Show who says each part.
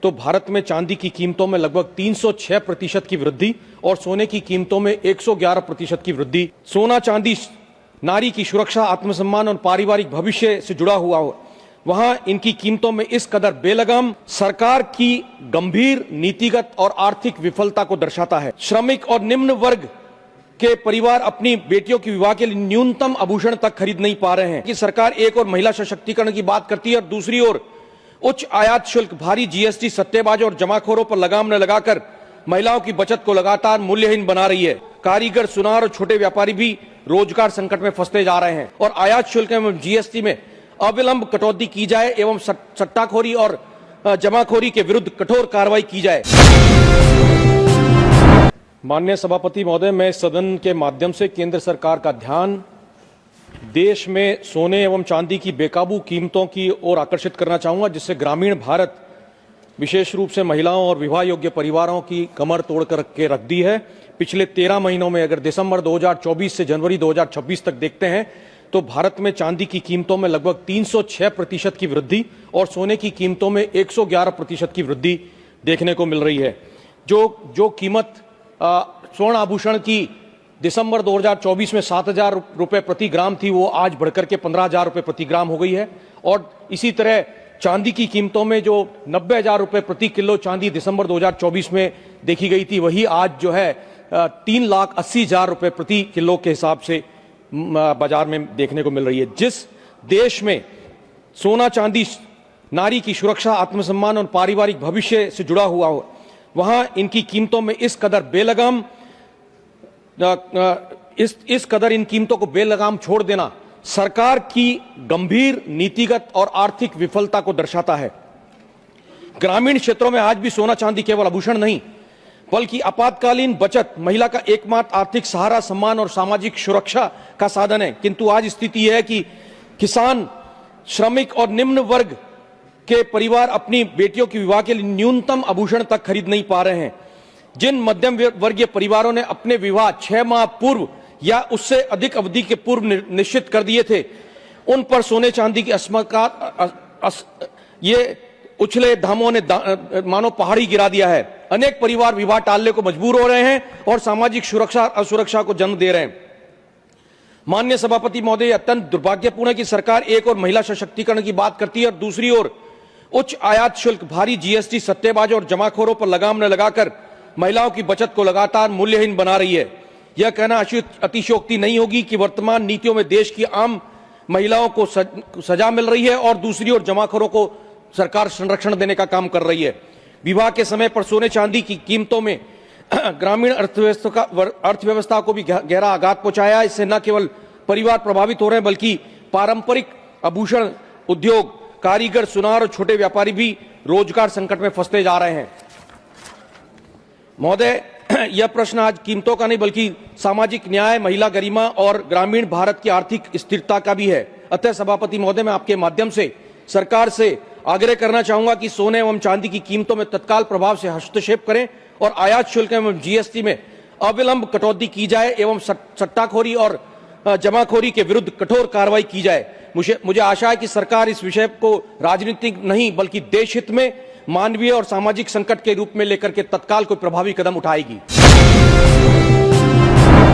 Speaker 1: तो भारत में चांदी की कीमतों में लगभग 306% की वृद्धि और सोने की कीमतों में 111% की वृद्धि। सोना चांदी नारी की सुरक्षा, आत्मसम्मान और पारिवारिक भविष्य से जुड़ा हुआ हो, वहां इनकी कीमतों में इस कदर बेलगाम सरकार की गंभीर नीतिगत और आर्थिक विफलता को दर्शाता है। श्रमिक और निम्न वर्ग के परिवार अपनी बेटियों के विवाह के लिए न्यूनतम आभूषण तक खरीद नहीं पा रहे हैं कि सरकार एक और महिला सशक्तिकरण की बात करती है और दूसरी ओर उच्च आयात शुल्क, भारी जीएसटी, सट्टेबाज और जमाखोरों पर लगाम न लगाकर महिलाओं की बचत को लगातार मूल्यहीन बना रही है। कारीगर, सुनार और छोटे व्यापारी भी रोजगार संकट में फंसते जा रहे हैं और आयात शुल्क एवं जीएसटी में अविलंब कटौती की जाए एवं सट्टाखोरी और जमाखोरी के विरुद्ध कठोर कार्रवाई की जाए। माननीय सभापति महोदय, मैं सदन के माध्यम से केंद्र सरकार का ध्यान देश में सोने एवं चांदी की बेकाबू कीमतों की ओर आकर्षित करना चाहूंगा, जिससे ग्रामीण भारत, विशेष रूप से महिलाओं और विवाह योग्य परिवारों की कमर तोड़ कर के रख दी है। पिछले 13 महीनों में अगर दिसंबर 2024 से जनवरी 2026 तक देखते हैं तो भारत में चांदी की कीमतों में लगभग 306% की वृद्धि और सोने की कीमतों में 111% की वृद्धि देखने को मिल रही है। जो कीमत स्वर्ण आभूषण की दिसंबर 2024 में 7,000 रुपए प्रति ग्राम थी, वो आज बढ़कर के 15,000 रुपए प्रति ग्राम हो गई है। और इसी तरह चांदी की कीमतों में जो 90,000 रुपए प्रति किलो चांदी दिसंबर 2024 में देखी गई थी, वही आज जो है 3,80,000 रुपए प्रति किलो के हिसाब से बाजार में देखने को मिल रही है। जिस देश में सोना चांदी नारी की सुरक्षा, आत्मसम्मान और पारिवारिक भविष्य से जुड़ा हुआ हो, वहां इनकी कीमतों में इस कदर बेलगाम इस कदर इन कीमतों को बेलगाम छोड़ देना सरकार की गंभीर नीतिगत और आर्थिक विफलता को दर्शाता है। ग्रामीण क्षेत्रों में आज भी सोना चांदी केवल आभूषण नहीं बल्कि आपातकालीन बचत, महिला का एकमात्र आर्थिक सहारा, सम्मान और सामाजिक सुरक्षा का साधन है। किंतु आज स्थिति यह है कि किसान, श्रमिक और निम्न वर्ग के परिवार अपनी बेटियों के विवाह के लिए न्यूनतम आभूषण तक खरीद नहीं पा रहे हैं। जिन मध्यम वर्गीय परिवारों ने अपने विवाह 6 माह पूर्व या उससे अधिक अवधि के पूर्व निश्चित कर दिए थे, उन पर सोने चांदी की ये उछले दामों ने मानो पहाड़ी गिरा दिया है। अनेक परिवार विवाह टालने को मजबूर हो रहे हैं और सामाजिक सुरक्षा असुरक्षा को जन्म दे रहे हैं। माननीय सभापति महोदय, अत्यंत दुर्भाग्यपूर्ण है कि सरकार एक और महिला सशक्तिकरण की बात करती है और दूसरी ओर उच्च आयात शुल्क, भारी जीएसटी, सट्टेबाज और जमाखोरों पर लगाम न लगाकर महिलाओं की बचत को लगातार मूल्यहीन बना रही है। यह कहना अतिशयोक्ति नहीं होगी कि वर्तमान नीतियों में देश की आम महिलाओं को सजा मिल रही है और दूसरी ओर जमाखोरों को सरकार संरक्षण देने का काम कर रही है। विवाह के समय पर सोने चांदी की कीमतों में ग्रामीण अर्थव्यवस्था को भी गहरा आघात पहुंचाया। इससे न केवल परिवार प्रभावित हो रहे हैं बल्कि पारंपरिक आभूषण उद्योग, कारीगर, सुनार और छोटे व्यापारी भी रोजगार संकट में फंसते जा रहे हैं। महोदय, यह प्रश्न आज कीमतों का नहीं बल्कि सामाजिक न्याय, महिला गरिमा और ग्रामीण भारत की आर्थिक स्थिरता का भी है। अतः सभापति महोदय, मैं आपके माध्यम से सरकार से आग्रह करना चाहूंगा कि सोने एवं चांदी की कीमतों में तत्काल प्रभाव से हस्तक्षेप करें और आयात शुल्क एवं जीएसटी में अविलंब कटौती की जाए एवं सट्टाखोरी और जमाखोरी के विरुद्ध कठोर कार्रवाई की जाए। मुझे आशा है कि सरकार इस विषय को राजनीतिक नहीं बल्कि देश हित में, मानवीय और सामाजिक संकट के रूप में लेकर के तत्काल कोई प्रभावी कदम उठाएगी।